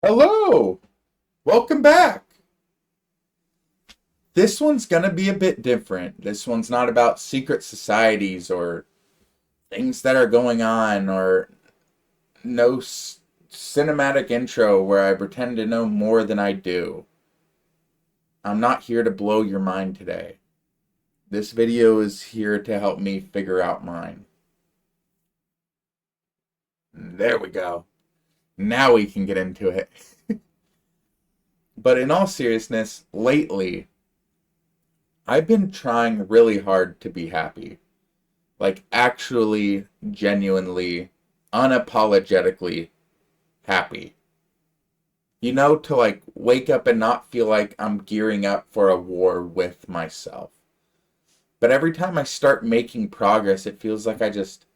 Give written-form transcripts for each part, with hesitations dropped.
Hello! Welcome back! This one's gonna be a bit different. This one's not about secret societies or things that are going on or no cinematic intro where I pretend to know more than I do. I'm not here to blow your mind today. This video is here to help me figure out mine. There we go. Now we can get into it. But in all seriousness, lately, I've been trying really hard to be happy. Like actually, genuinely, unapologetically happy. To like wake up and not feel like I'm gearing up for a war with myself. But every time I start making progress, it feels like I just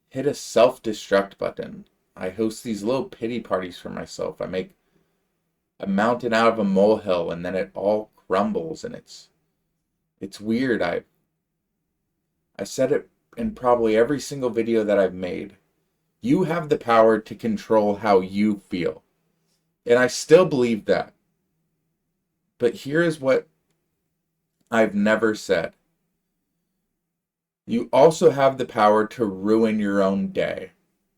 hit a self-destruct button. I host these little pity parties for myself. I make a mountain out of a molehill and then it all crumbles and it's weird. I said it in probably every single video that I've made. You have the power to control how you feel. And I still believe that. But here is what I've never said. You also have the power to ruin your own day,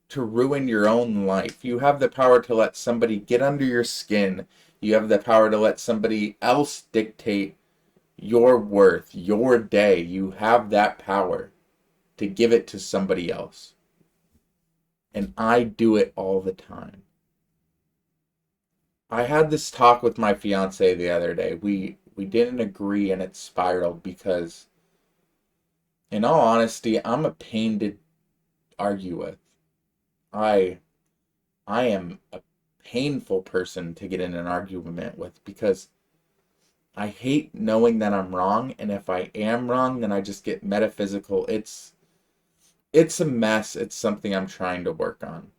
to ruin your own life. You have the power to let somebody get under your skin. You have the power to let somebody else dictate your worth, your day. You have that power to give it to somebody else. And I do it all the time. I had this talk with my fiance the other day. We didn't agree and it spiraled because in all honesty, I'm a pain to argue with. I I am a painful person to get in an argument with because I hate knowing that I'm wrong, and if I am wrong, then I just get metaphysical. It's a mess. It's something I'm trying to work on.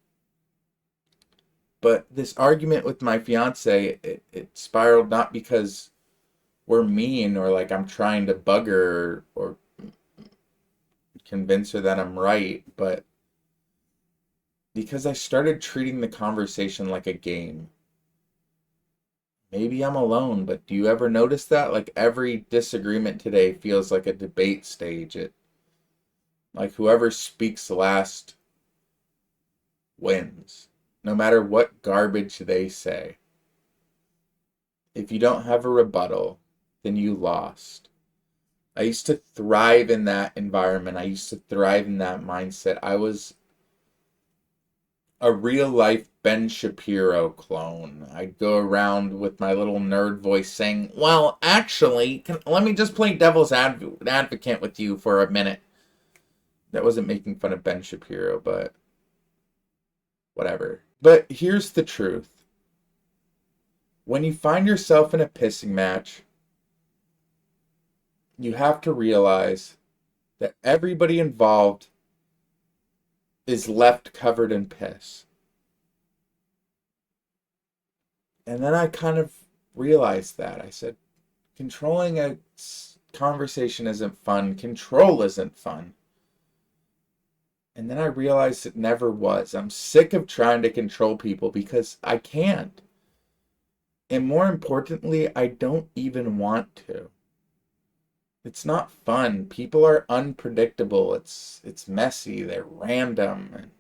But this argument with my fiance, it spiraled not because we're mean or like I'm trying to bug her or convince her that I'm right, but because I started treating the conversation like a game. Maybe I'm alone, but do you ever notice that? Like every disagreement today feels like a debate stage. It like whoever speaks last wins, no matter what garbage they say. If you don't have a rebuttal, then you lost. I used to thrive in that environment. I used to thrive in that mindset. I was a real life Ben Shapiro clone. I'd go around with my little nerd voice saying, well, actually, let me just play devil's advocate with you for a minute. That wasn't making fun of Ben Shapiro, but whatever. But here's the truth. When you find yourself in a pissing match, you have to realize that everybody involved is left covered in piss. And then I kind of realized that. I said, controlling a conversation isn't fun. Control isn't fun. And then I realized it never was. I'm sick of trying to control people because I can't. And more importantly, I don't even want to. It's not fun. People are unpredictable. It's messy. They're random. And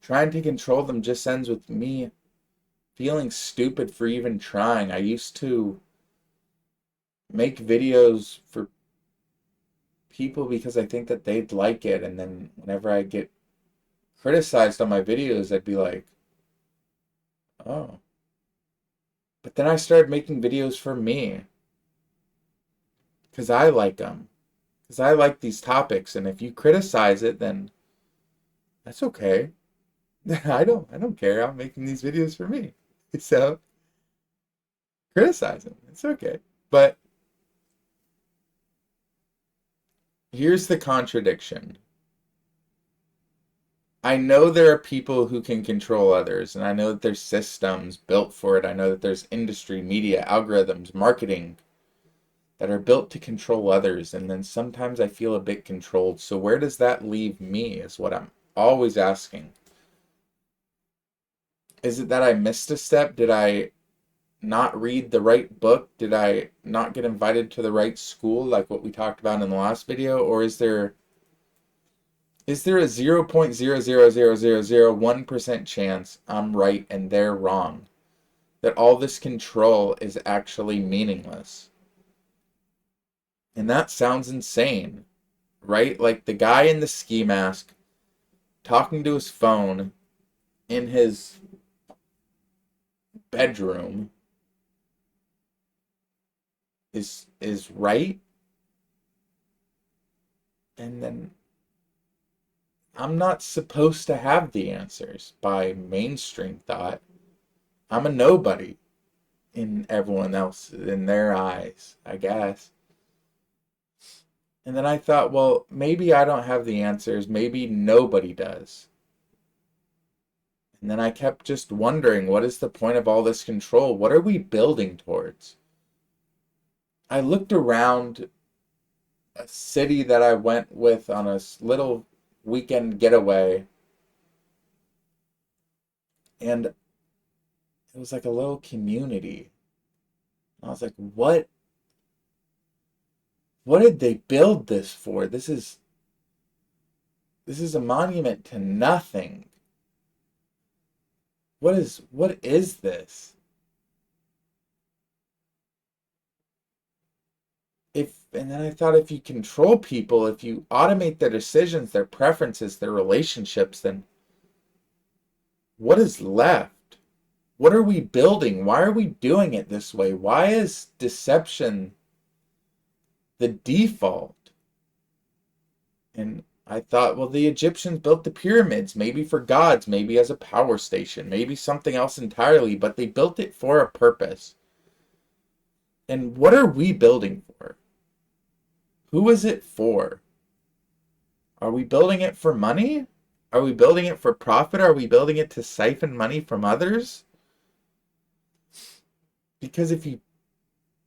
trying to control them just ends with me feeling stupid for even trying. I used to make videos for people because I think that they'd like it. And then whenever I get criticized on my videos, I'd be like, oh. But then I started making videos for me because I like them. Because I like these topics. And if you criticize it, then that's okay. I don't care. I'm making these videos for me. So criticize them. It's okay. But here's the contradiction. I know there are people who can control others, and I know that there's systems built for it. I know that there's industry, media, algorithms, marketing that are built to control others, and then sometimes I feel a bit controlled. So where does that leave me is what I'm always asking. Is it that I missed a step? Did I not read the right book? Did I not get invited to the right school, like what we talked about in the last video? Or is there a 0.0000001% chance I'm right and they're wrong? That all this control is actually meaningless? And that sounds insane, right? Like the guy in the ski mask talking to his phone in his bedroom is right. And then I'm not supposed to have the answers by mainstream thought. I'm a nobody in everyone else, in their eyes, I guess. And then I thought, well, maybe I don't have the answers. Maybe nobody does. And then I kept just wondering, what is the point of all this control? What are we building towards? I looked around a city that I went with on a little weekend getaway, and it was like a little community. I was like, what did they build this for? This is a monument to nothing. What is this? And then I thought, if you control people, if you automate their decisions, their preferences, their relationships, then what is left? What are we building? Why are we doing it this way? Why is deception the default? And I thought, well, the Egyptians built the pyramids, maybe for gods, maybe as a power station, maybe something else entirely, but they built it for a purpose. And what are we building for? Who is it for? Are we building it for money? Are we building it for profit? Are we building it to siphon money from others? Because if you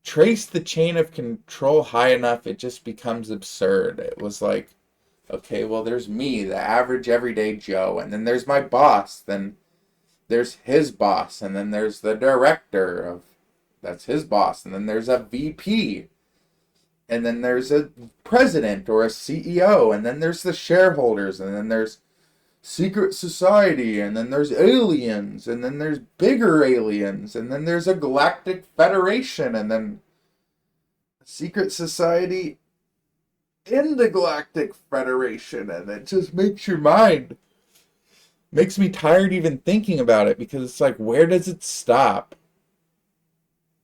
trace the chain of control high enough, it just becomes absurd. It was like, okay, well, there's me, the average everyday Joe, and then there's my boss, then there's his boss, and then there's the director of that's his boss, and then there's a VP, and then there's a president or a CEO, and then there's the shareholders, and then there's secret society, and then there's aliens, and then there's bigger aliens, and then there's a galactic federation, and then a secret society in the galactic federation, and it just makes me tired even thinking about it, because it's like, where does it stop?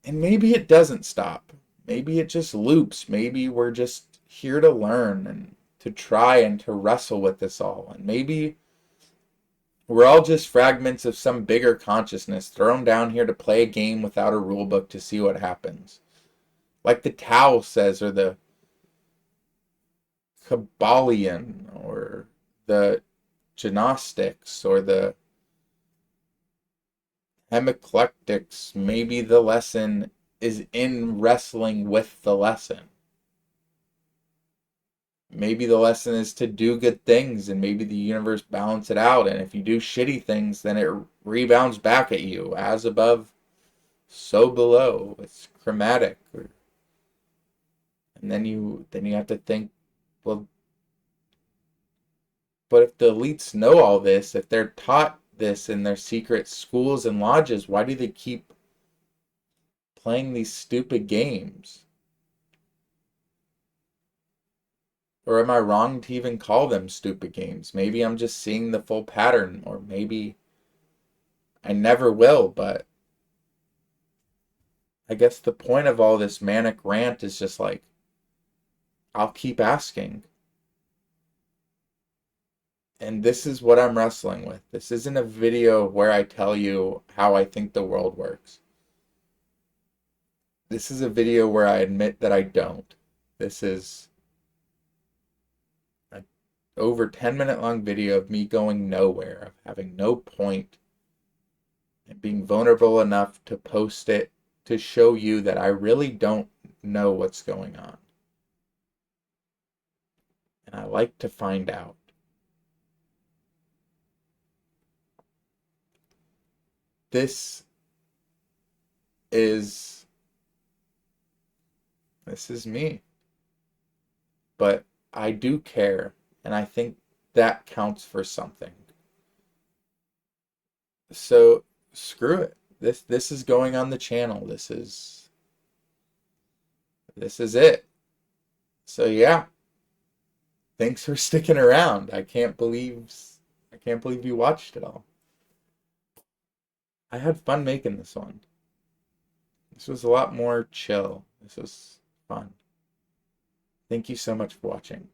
And maybe it doesn't stop. Maybe it just loops. Maybe we're just here to learn and to try and to wrestle with this all. And maybe we're all just fragments of some bigger consciousness thrown down here to play a game without a rule book to see what happens. Like the Tao says, or the Kabbalion, or the Gnostics, or the Hemeclectics. Maybe the lesson is in wrestling with the lesson. Maybe the lesson is to do good things, and maybe the universe balance it out, and if you do shitty things, then it rebounds back at you. As above, so below. It's chromatic. And then you have to think, well, but if the elites know all this, if they're taught this in their secret schools and lodges, why do they keep playing these stupid games? Or am I wrong to even call them stupid games? Maybe I'm just seeing the full pattern, or maybe I never will, but I guess the point of all this manic rant is just like, I'll keep asking. And this is what I'm wrestling with. This isn't a video where I tell you how I think the world works. This is a video where I admit that I don't. This is an over 10-minute long video of me going nowhere, of having no point, and being vulnerable enough to post it to show you that I really don't know what's going on. And I like to find out. this is this is me. But I do care, and I think that counts for something. So screw it. This is going on the channel. This is it. So yeah, thanks for sticking around. I can't believe you watched it all. I had fun making this one. This was a lot more chill. This was fun. Thank you so much for watching.